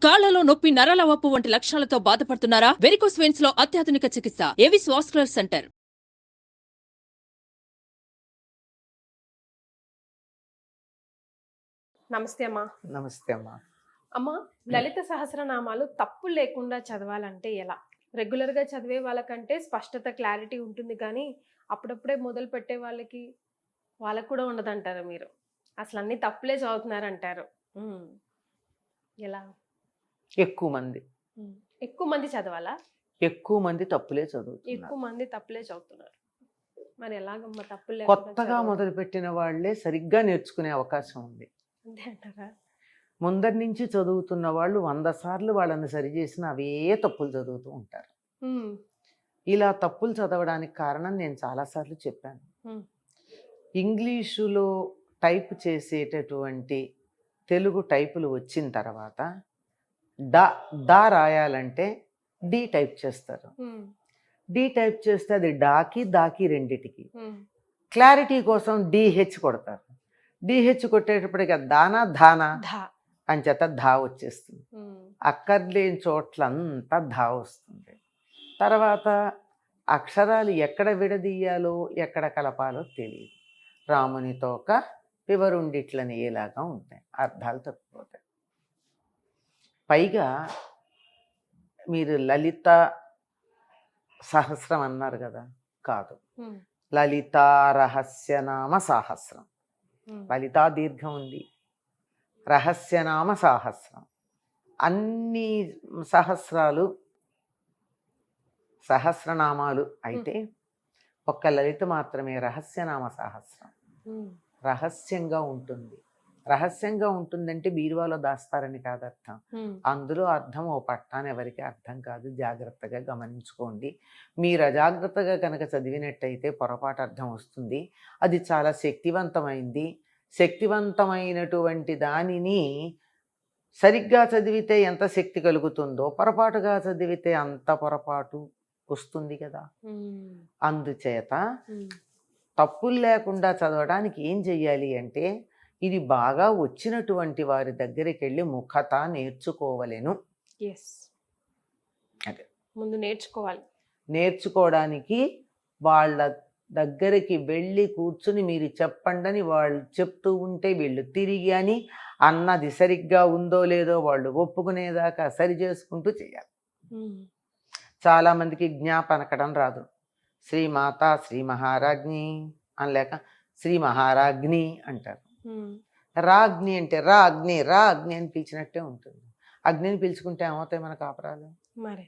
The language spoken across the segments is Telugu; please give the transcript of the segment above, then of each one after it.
కాళ్లలో నొప్పి, నరాల వాపు వంటి లక్షణాలతో బాధపడుతున్నారా? వెరికోస్ వెయిన్స్ లో అత్యాధునిక చికిత్స ఏవిస్ వాస్కులర్ సెంటర్. నమస్తే అమ్మా. నమస్తే అమ్మా. అమ్మా, లలిత సహస్రనామాలు తప్పు లేకుండా చదవాలంటే ఎలా? రెగ్యులర్గా చదివే వాళ్ళకంటే స్పష్టత, క్లారిటీ ఉంటుంది, కానీ అప్పుడప్పుడే మొదలు పెట్టే వాళ్ళకు కూడా ఉండదంటారు మీరు. అసలు అన్ని తప్పులే చదువుతున్నారంటారు. ఎలా? ఎక్కువ మంది చదవాలా? ఎక్కువ మంది తప్పులే చదువుతున్నారు. ఎక్కువ మంది తప్పులే చదువుతున్నారు. మరి ఎలాగమ్మా తప్పులే? కొత్తగా మొదలుపెట్టిన వాళ్ళే సరిగ్గా నేర్చుకునే అవకాశం ఉంది. అంతే అంటారా? ముందరి నుంచి చదువుతున్న వాళ్ళు 100 సార్లు వాళ్ళని సరిచేసిన అవే తప్పులు చదువుతూ ఉంటారు. ఇలా తప్పులు చదవడానికి కారణం నేను చాలాసార్లు చెప్పాను. ఇంగ్లీషులో టైప్ చేసేటటువంటి తెలుగు టైపులు వచ్చిన తర్వాత డా రాయాలంటే డి టైప్ చేస్తారు. డి టైప్ చేస్తే అది డాకి దాకి రెండిటికి. క్లారిటీ కోసం డిహెచ్ కొడతారు. డిహెచ్ కొట్టేటప్పటికి దానా ధానా అని చేత ధా వచ్చేస్తుంది. అక్కర్లేని చోట్లంతా ధా వస్తుంది. తర్వాత అక్షరాలు ఎక్కడ విడదీయాలో ఎక్కడ కలపాలో తెలియదు. రాముని తోక పివరుండిట్లని ఏలాగా ఉంటాయి, అర్థాలు తప్పిపోతాయి. పైగా మీరు లలిత సహస్రం అన్నారు కదా, కాదు, లలితా రహస్యనామ సాహస్రం. లలితా దీర్ఘం ఉంది, రహస్యనామ సాహస్రం. అన్ని సహస్రనామాలు అయితే ఒక్క లలిత మాత్రమే రహస్యనామ సహస్రం. రహస్యంగా ఉంటుంది. రహస్యంగా ఉంటుందంటే బీరువాలో దాస్తారని కాదు అర్థం. అందులో అర్థం ఓ పట్టాన్ని ఎవరికి అర్థం కాదు. జాగ్రత్తగా గమనించుకోండి. మీరు అజాగ్రత్తగా కనుక చదివినట్టయితే పొరపాటు అర్థం వస్తుంది. అది చాలా శక్తివంతమైంది. శక్తివంతమైనటువంటి దానిని సరిగ్గా చదివితే ఎంత శక్తి కలుగుతుందో పొరపాటుగా చదివితే అంత పొరపాటు వస్తుంది కదా. అందుచేత తప్పులు లేకుండా చదవడానికి ఏం చెయ్యాలి అంటే, ఇది బాగా వచ్చినటువంటి వారి దగ్గరికి వెళ్ళి ముఖత నేర్చుకోవలేను. అదే ముందు నేర్చుకోవడానికి వాళ్ళ దగ్గరికి వెళ్ళి కూర్చుని మీరు చెప్పండి వాళ్ళు చెప్తూ ఉంటే వీళ్ళు తిరిగి అని అన్నది సరిగ్గా ఉందో లేదో వాళ్ళు ఒప్పుకునేదాకా సరి చేసుకుంటూ చేయాలి. చాలామందికి జ్ఞాపనకడం రాదు. శ్రీమాత శ్రీ మహారాజ్ఞి అనలేక శ్రీ మహారాజ్ఞి అంటారు. రాజ్ఞి అంటే రా అగ్ని అని పిలిచినట్టే ఉంటుంది. అగ్నిని పిలుచుకుంటే ఏమవుతాయి మన కాపురాలు? మరి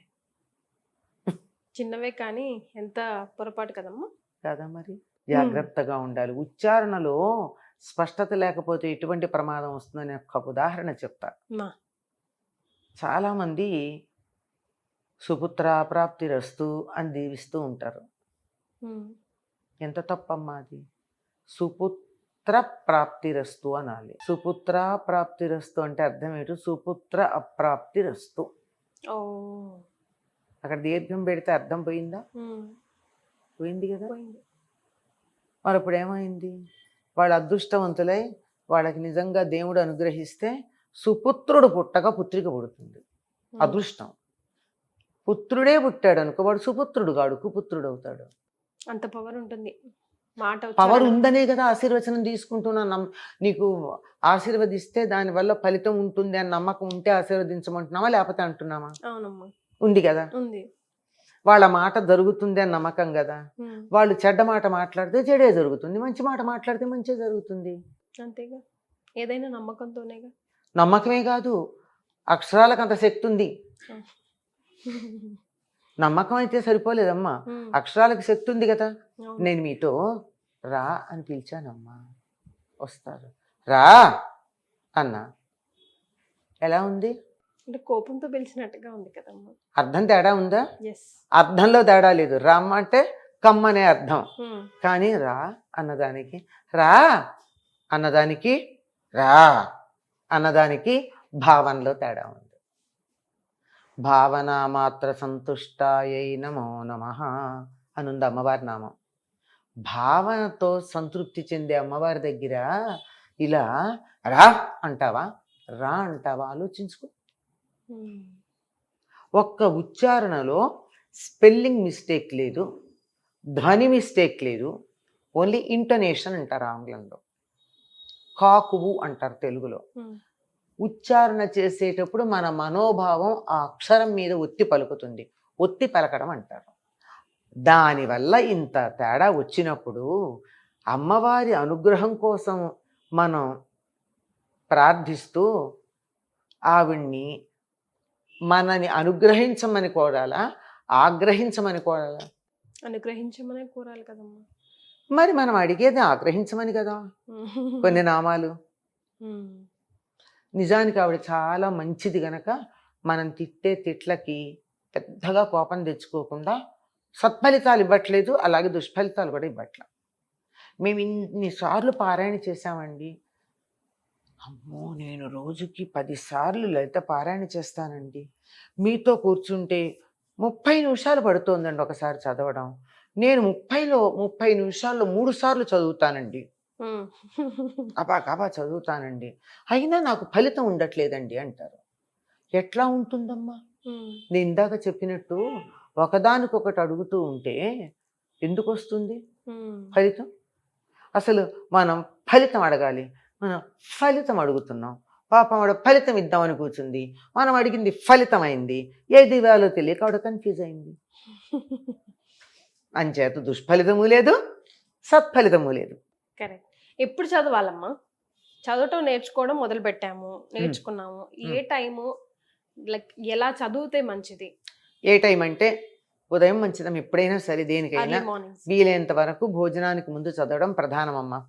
చిన్నవే కానీ ఎంత పొరపాటు కదమ్మా. కదా, మరి జాగ్రత్తగా ఉండాలి. ఉచ్చారణలో స్పష్టత లేకపోతే ఎటువంటి ప్రమాదం వస్తుందని ఒక ఉదాహరణ చెప్తా. చాలామంది సుపుత్రాప్రాప్తి రస్తు అని దీవిస్తూ ఉంటారు. ఎంత తప్పమ్మా అది. సుపుత్ర ప్రాప్తిరస్తు అనాలి. సుపుత్ర ప్రాప్తిరస్తు అంటే అర్థం ఏంటి? సుపుత్ర అప్రాప్తిరస్తు. అక్కడ దీర్ఘం పెడితే అర్థం పోయిందా? పోయింది కదా. మరి ఇప్పుడు ఏమైంది? వాళ్ళ అదృష్టవంతులై వాళ్ళకి నిజంగా దేవుడు అనుగ్రహిస్తే సుపుత్రుడు పుట్టక పుత్రిక పుడుతుంది. అదృష్టం. పుత్రుడే పుట్టాడు అనుకో, వాడు సుపుత్రుడు కాడు, కుపుత్రుడు అవుతాడు. అంత పవర్ ఉంటుంది. పవర్ ఉందనే కదా ఆశీర్వచనం తీసుకుంటున్నా. నీకు ఆశీర్వదిస్తే దానివల్ల ఫలితం ఉంటుంది అని నమ్మకం ఉంటే ఆశీర్వదించమంటున్నావా, లేకపోతే అంటున్నామా? ఉంది కదా. వాళ్ళ మాట జరుగుతుంది అని నమ్మకం కదా. వాళ్ళు చెడ్డ మాట మాట్లాడితే చెడే జరుగుతుంది, మంచి మాట మాట్లాడితే మంచి జరుగుతుంది. అంతేగా, ఏదైనా నమ్మకంతోనేగా. నమ్మకమే కాదు, అక్షరాలకు అంత శక్తి ఉంది. నమ్మకం అయితే సరిపోలేదమ్మా, అక్షరాలకు శక్తి ఉంది కదా. నేను మీతో రా అని పిలిచానమ్మా, వస్తారు. రా అన్నా, ఎలా ఉంది? అంటే కోపంతో పిలిచినట్టుగా ఉంది కదమ్మా. అర్థం తేడా ఉందా? అర్థంలో తేడా లేదు. రామ్మ అంటే కమ్మనే అర్థం. కానీ రా అన్నదానికి రా అన్నదానికి భావనలో తేడా ఉంది. భావన మాత్ర సంతుష్టాయై నమో నమః అనుంది అమ్మవారి నామం. భావనతో సంతృప్తి చెందే అమ్మవారి దగ్గర ఇలా రా అంటావా ఆలోచించుకో. ఒక్క ఉచ్చారణలో స్పెల్లింగ్ మిస్టేక్ లేదు, ధ్వని మిస్టేక్ లేదు, ఓన్లీ ఇంటోనేషన్ అంటారు ఆంగ్లంలో, కాకువు అంటారు తెలుగులో. ఉచ్చారణ చేసేటప్పుడు మన మనోభావం ఆ అక్షరం మీద ఒత్తి పలుకుతుంది, ఒత్తి పలకడం అంటారు. దానివల్ల ఇంత తేడా వచ్చినప్పుడు అమ్మవారి అనుగ్రహం కోసం మనం ప్రార్థిస్తూ ఆవిడ్ని మనని అనుగ్రహించమని కోరాలా, ఆగ్రహించమని కోరాలా? అనుగ్రహించమనే కోరాలి కదమ్మా. మరి మనం అడిగేది ఆగ్రహించమని కదా. కొన్ని నామాలు నిజానికి ఆవిడ చాలా మంచిది గనక మనం తిట్టే తిట్లకి పెద్దగా కోపం తెచ్చుకోకుండా సత్ఫలితాలు ఇవ్వట్లేదు, అలాగే దుష్ఫలితాలు కూడా ఇవ్వట్లేదు. మేము ఇన్నిసార్లు పారాయణ చేశామండి. అమ్మో, నేను రోజుకి 10 సార్లు లలిత పారాయణ చేస్తానండి. మీతో కూర్చుంటే 30 నిమిషాలు పడుతోందండి ఒకసారి చదవడం. నేను 30 నిమిషాల్లో 3 సార్లు చదువుతానండి, అబా చదువుతానండి, అయినా నాకు ఫలితం ఉండట్లేదండి అంటారు. ఎట్లా ఉంటుందమ్మా? నేను ఇందాక చెప్పినట్టు ఒకదానికొకటి అడుగుతూ ఉంటే ఎందుకు వస్తుంది ఫలితం? అసలు మనం ఫలితం అడగాలి, మనం ఫలితం అడుగుతున్నాం. పాపం ఆవిడ ఫలితం ఇద్దామని కూర్చుంది, మనం అడిగింది ఫలితం అయింది. ఏది ఇవ్వాలో తెలియక ఆవిడ కన్ఫ్యూజ్ అయింది. అంచేత దుష్ఫలితము లేదు, సత్ఫలితము లేదు. కరెక్ట్. ఎప్పుడు చదవాలమ్మా? చదవటం నేర్చుకోవడం మొదలు పెట్టాము, నేర్చుకున్నాము. ఏ టైము, లైక్ ఎలా చదివితే మంచిది? ఏ టైం అంటే ఉదయం మంచిదం, ఎప్పుడైనా సరే దేనికైనా వీలైనంత వరకు భోజనానికి ముందు చదవడం ప్రధానమమ్మా.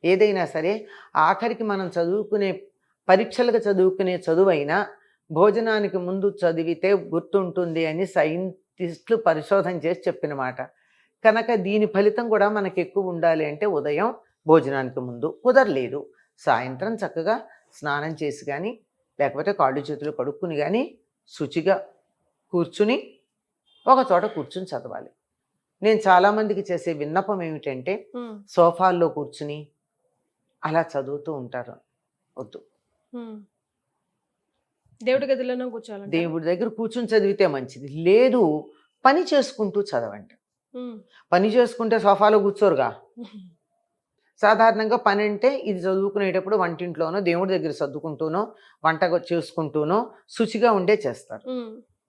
ఏదైనా సరే ఆఖరికి మనం చదువుకునే పరీక్షలకు చదువుకునే చదువైనా భోజనానికి ముందు చదివితే గుర్తుంటుంది అని సైంటిస్టులు పరిశోధన చేసి చెప్పిన మాట. కనుక దీని ఫలితం కూడా మనకి ఎక్కువ ఉండాలి అంటే ఉదయం భోజనానికి ముందు, కుదరలేదు సాయంత్రం చక్కగా స్నానం చేసి కానీ లేకపోతే కాళ్ళు చేతులు కడుక్కుని కానీ శుచిగా కూర్చుని ఒక చోట కూర్చుని చదవాలి. నేను చాలామందికి చేసే విన్నపం ఏమిటంటే సోఫాల్లో కూర్చుని అలా చదువుతూ ఉంటారు. వద్దు, దేవుడి గదిలోనే కూర్చోవాలి, దేవుడి దగ్గర కూర్చుని చదివితే మంచిది. లేదు, పని చేసుకుంటూ చదవండి. పని చేసుకుంటే సోఫాలో కూర్చోరుగా. సాధారణంగా పని అంటే ఇది చదువుకునేటప్పుడు వంటింట్లోనో దేవుడి దగ్గర సర్దుకుంటూనో వంట చేసుకుంటూనో శుచిగా ఉండే చేస్తారు.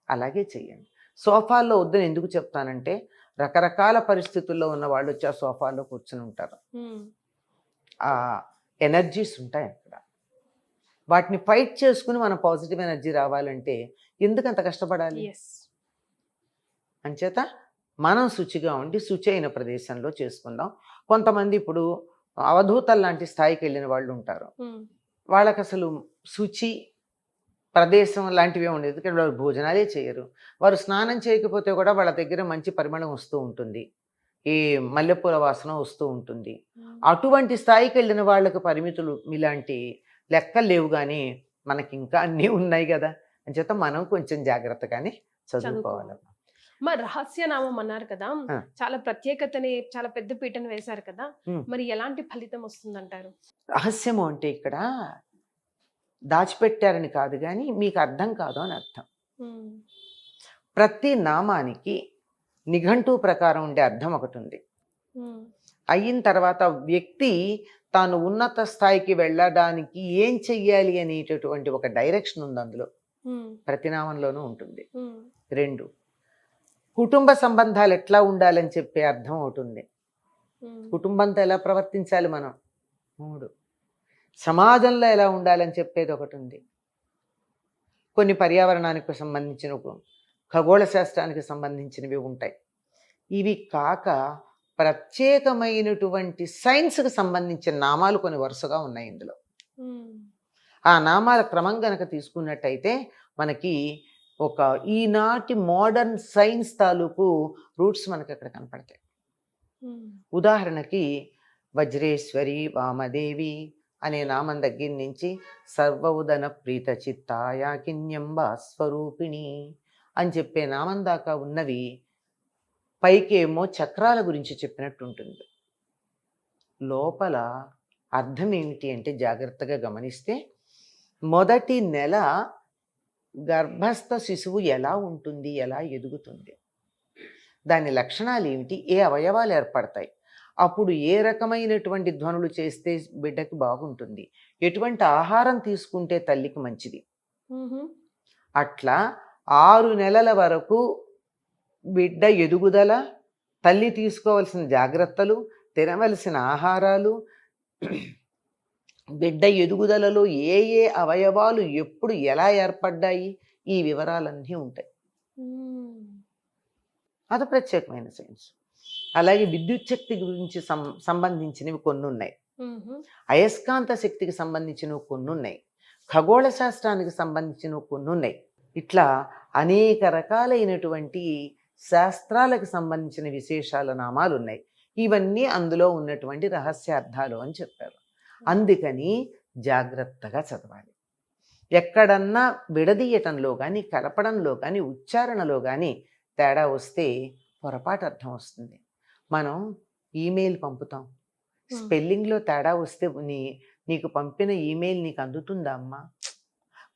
అలాగే చెయ్యండి. సోఫాల్లో వద్దని ఎందుకు చెప్తానంటే రకరకాల పరిస్థితుల్లో ఉన్న వాళ్ళు వచ్చి ఆ సోఫాలో కూర్చుని ఉంటారు. ఆ ఎనర్జీస్ ఉంటాయి అక్కడ, వాటిని ఫైట్ చేసుకుని మన పాజిటివ్ ఎనర్జీ రావాలంటే ఎందుకు అంత కష్టపడాలి? అంచేత మనం శుచిగా ఉండి శుచి అయిన ప్రదేశంలో చేసుకుందాం. కొంతమంది ఇప్పుడు అవధూతల లాంటి స్థాయికి వెళ్ళిన వాళ్ళు ఉంటారు, వాళ్ళకి అసలు శుచి ప్రదేశం లాంటివే ఉండేది. ఎందుకంటే వాళ్ళు భోజనాలే చేయరు, వారు స్నానం చేయకపోతే కూడా వాళ్ళ దగ్గర మంచి పరిమళం వస్తూ ఉంటుంది, ఈ మల్లెపూల వాసన వస్తూ ఉంటుంది. అటువంటి స్థాయికి వెళ్ళిన వాళ్ళకి పరిమితులు ఇలాంటి లెక్కలు లేవు, కానీ మనకి ఇంకా అన్నీ ఉన్నాయి కదా. అంచేత మనం కొంచెం జాగ్రత్తగానే చదువుకోవాలి. మరి రహస్యనామం అన్నారు కదా, చాలా ప్రత్యేకతని, చాలా పెద్ద పీటను వేశారు కదా, మరి ఎలాంటి ఫలితం వస్తుందంటారు? రహస్యము అంటే ఇక్కడ దాచిపెట్టారని కాదు, కానీ మీకు అర్థం కాదు అని అర్థం. ప్రతి నామానికి నిఘంటు ప్రకారం ఉండే అర్థం ఒకటి ఉంది. అయిన తర్వాత వ్యక్తి తాను ఉన్నత స్థాయికి వెళ్ళడానికి ఏం చెయ్యాలి అనేటటువంటి ఒక డైరెక్షన్ ఉంది అందులో, ప్రతి నామంలోనూ ఉంటుంది. 2, కుటుంబ సంబంధాలు ఎట్లా ఉండాలని చెప్పే అర్థం ఒకటి ఉంది, కుటుంబంతో ఎలా ప్రవర్తించాలి మనం. 3, సమాజంలో ఎలా ఉండాలని చెప్పేది ఒకటి ఉంది. కొన్ని పర్యావరణానికి సంబంధించిన, ఖగోళ శాస్త్రానికి సంబంధించినవి ఉంటాయి. ఇవి కాక ప్రత్యేకమైనటువంటి సైన్స్కి సంబంధించిన నామాలు కొన్ని వరుసగా ఉన్నాయి ఇందులో. ఆ నామాల క్రమం గనక తీసుకున్నట్టయితే మనకి ఒక ఈనాటి మోడర్న్ సైన్స్ తాలూకు రూట్స్ మనకి అక్కడ కనపడతాయి. ఉదాహరణకి వజ్రేశ్వరి వామదేవి అనే నామం దగ్గర నుంచి సర్వౌదన ప్రీత చిత్తాయాకిన్యంబ స్వరూపిణి అని చెప్పే నామం దాకా ఉన్నవి పైకేమో చక్రాల గురించి చెప్పినట్టు ఉంటుంది. లోపల అర్థం ఏమిటి అంటే జాగ్రత్తగా గమనిస్తే మొదటి నెల గర్భస్థ శిశువు ఎలా ఉంటుంది, ఎలా ఎదుగుతుంది, దాని లక్షణాలు ఏమిటి, ఏ అవయవాలు ఏర్పడతాయి, అప్పుడు ఏ రకమైనటువంటి ధ్వనులు చేస్తే బిడ్డకి బాగుంటుంది, ఎటువంటి ఆహారం తీసుకుంటే తల్లికి మంచిది. అట్లా 6 నెలల వరకు బిడ్డ ఎదుగుదల, తల్లి తీసుకోవాల్సిన జాగ్రత్తలు, తినవలసిన ఆహారాలు, బిడ్డ ఎదుగుదలలో ఏ ఏ అవయవాలు ఎప్పుడు ఎలా ఏర్పడ్డాయి, ఈ వివరాలన్నీ ఉంటాయి. అది ప్రత్యేకమైన సైన్స్. అలాగే విద్యుత్ శక్తి గురించి సంబంధించినవి కొన్ని ఉన్నాయి, అయస్కాంత శక్తికి సంబంధించినవి కొన్ని ఉన్నాయి, ఖగోళ శాస్త్రానికి సంబంధించినవి కొన్ని ఉన్నాయి. ఇట్లా అనేక రకాలైనటువంటి శాస్త్రాలకు సంబంధించిన విశేషాల నామాలు ఉన్నాయి. ఇవన్నీ అందులో ఉన్నటువంటి రహస్యార్థాలు అని చెప్పారు. అందుకని జాగ్రత్తగా చదవాలి. ఎక్కడన్నా విడదీయటంలో కానీ, కలపడంలో కానీ, ఉచ్చారణలో కానీ తేడా వస్తే పొరపాటు అర్థం వస్తుంది. మనం ఈమెయిల్ పంపుతాం, స్పెల్లింగ్లో తేడా వస్తే నీకు పంపిన ఈమెయిల్ నీకు అందుతుందా అమ్మా?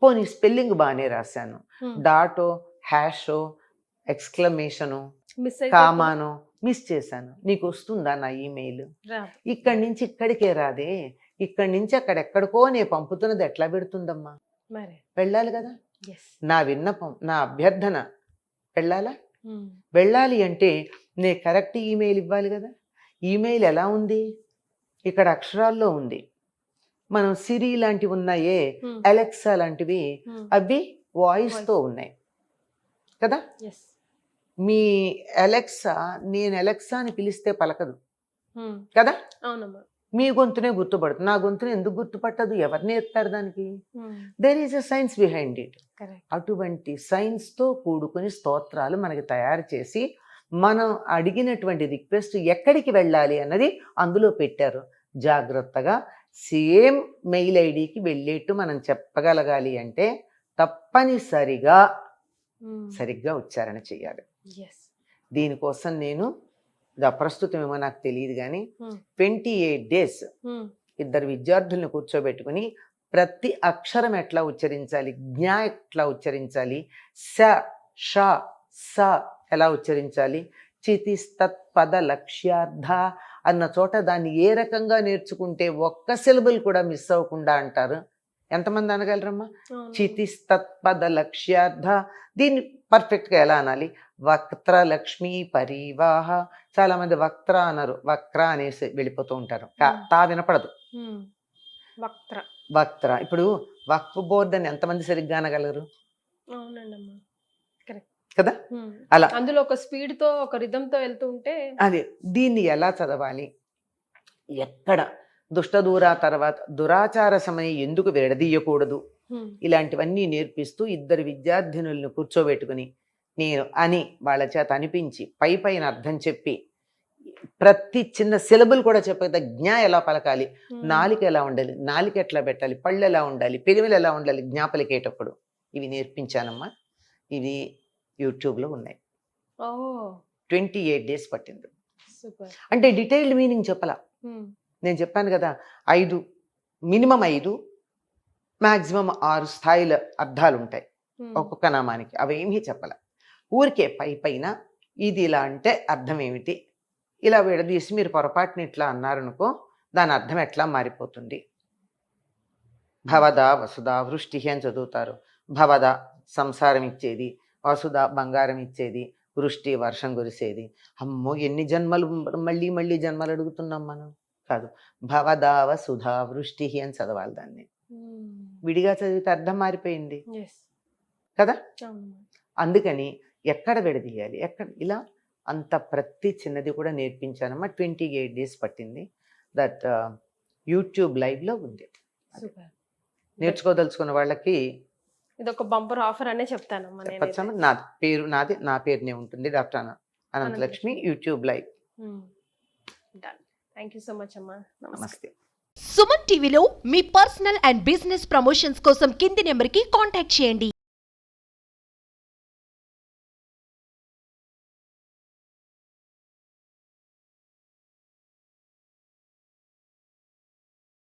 పోనీ స్పెల్లింగ్ బాగానే రాశాను, డాటో, హ్యాషో, ఎక్స్క్లమేషను, కామానో మిస్ చేశాను, నీకు వస్తుందా నా ఈమెయిల్? ఇక్కడి నుంచి ఇక్కడికే రాదే, ఇక్కడి నుంచి అక్కడెక్కడికో నేను పంపుతున్నది ఎట్లా పెడుతుందమ్మా? వెళ్ళాలి కదా. నా విన్నపం, నా అభ్యర్థన వెళ్ళాలా? వెళ్ళాలి అంటే నే కరెక్ట్ ఈమెయిల్ ఇవ్వాలి కదా. ఈమెయిల్ ఎలా ఉంది? ఇక్కడ అక్షరాల్లో ఉంది. మనం సిరి లాంటివి ఉన్నాయే, అలెక్సా లాంటివి, అవి వాయిస్తో ఉన్నాయి కదా. మీ అలెక్సా, నేను అలెక్సా అని పిలిస్తే పలకదు కదా. మీ గొంతునే గుర్తుపడుతుంది, నా గొంతుని ఎందుకు గుర్తుపట్టదు? ఎవరు నేర్పారు దానికి? There is a science behind it. అటువంటి సైన్స్తో కూడుకుని స్తోత్రాలు మనకి తయారు చేసి మనం అడిగినటువంటి రిక్వెస్ట్ ఎక్కడికి వెళ్ళాలి అన్నది అందులో పెట్టారు. జాగ్రత్తగా సేమ్ మెయిల్ ఐడికి వెళ్ళేట్టు మనం చెప్పగలగాలి అంటే తప్పనిసరిగా సరిగ్గా ఉచ్చారణ చేయాలి. దీనికోసం నేను ప్రస్తుతం ఏమో నాకు తెలియదు కానీ 28 days ఇద్దరు విద్యార్థులను కూర్చోబెట్టుకుని ప్రతి అక్షరం ఎట్లా ఉచ్చరించాలి, జ్ఞా ఎట్లా ఉచ్చరించాలి, స ష స ఎలా ఉచ్చరించాలి, చితిస్తత్పద లక్ష్యార్థ అన్న చోట దాన్ని ఏ రకంగా నేర్చుకుంటే ఒక్క సిలబుల్ కూడా మిస్ అవ్వకుండా అంటారు. ఎంతమంది అనగలరమ్మా? చితిస్తత్పద లక్ష్యార్థ. దీన్ని పర్ఫెక్ట్గా ఎలా అనాలి? వక్త్ర లక్ష్మీ పరివాహ. చాలా మంది వక్త్ర అన్నారు, వక్ర అనేసి వెళ్ళిపోతూ ఉంటారు, తా వినపడదు. వక్త్ర. ఇప్పుడు వక్ఫ్ బోర్డ్ అని ఎంతమంది సరిగ్గా అనగలరు కదా. అలా అందులో ఒక స్పీడ్ తో, ఒక రిథమ్ తో వెళ్తూ ఉంటే అదే. దీన్ని ఎలా చదవాలి, ఎక్కడ తర్వాత దురాచార సమయం ఎందుకు విడదీయకూడదు, ఇలాంటివన్నీ నేర్పిస్తూ ఇద్దరు విద్యార్థినులను కూర్చోబెట్టుకుని నేను అని వాళ్ళ చేత అనిపించి పైన అర్థం చెప్పి ప్రతి చిన్న సిలబుల్ కూడా చెప్పేది. జ్ఞా ఎలా పలకాలి, నాలిక ఎలా ఉండాలి, నాలిక ఎట్లా పెట్టాలి, పళ్ళు ఎలా ఉండాలి, పెరిమిలు ఎలా ఉండాలి జ్ఞాపలికేటప్పుడు, ఇవి నేర్పించానమ్మా. ఇవి యూట్యూబ్లో ఉన్నాయి. 28 days పట్టింది. అంటే డీటెయిల్డ్ మీనింగ్ చెప్పలా. నేను చెప్పాను కదా, 5 మినిమం 5 మ్యాక్సిమం 6 స్థాయిల అర్థాలు ఉంటాయి ఒక్కొక్క నామానికి. అవేమీ చెప్పాల. ఊరికే పైన ఇది ఇలా అంటే అర్థం ఏమిటి, ఇలా విడదీసి మీరు పొరపాటుని ఇట్లా అన్నారనుకో దాని అర్థం ఎట్లా మారిపోతుంది. భవద వసుధ వృష్టి అని చదువుతారు. భవద సంసారం ఇచ్చేది, వసుధ బంగారం ఇచ్చేది, వృష్టి వర్షం కురిసేది. అమ్మో ఎన్ని జన్మలు, మళ్ళీ జన్మలు అడుగుతున్నాం మనం. కాదు, భవదావ సుధా వృష్టి అని చదవాలి. దాన్ని విడిగా చదివితే అర్థం మారిపోయింది కదా. అందుకని ఎక్కడ విడదీయాలి, ఎక్కడ ఇలా అంత ప్రతి చిన్నది కూడా నేర్పించానమ్మా. 28 days పట్టింది. దట్ యూట్యూబ్ లైవ్లో ఉంది. నేర్చుకోదలుచుకున్న వాళ్ళకి ఇది ఒక బంపర్ ఆఫర్ అనే చెప్తానమ్మా. నా పేరునే ఉంటుంది, doctor Anantalakshmi, YouTube live. Thank you so much అమ్మా. నమస్తే. సుమన్ టీవీలో మీ పర్సనల్ అండ్ బిజినెస్ ప్రమోషన్స్ కోసం కింది నెంబర్కి కాంటాక్ట్ చేయండి.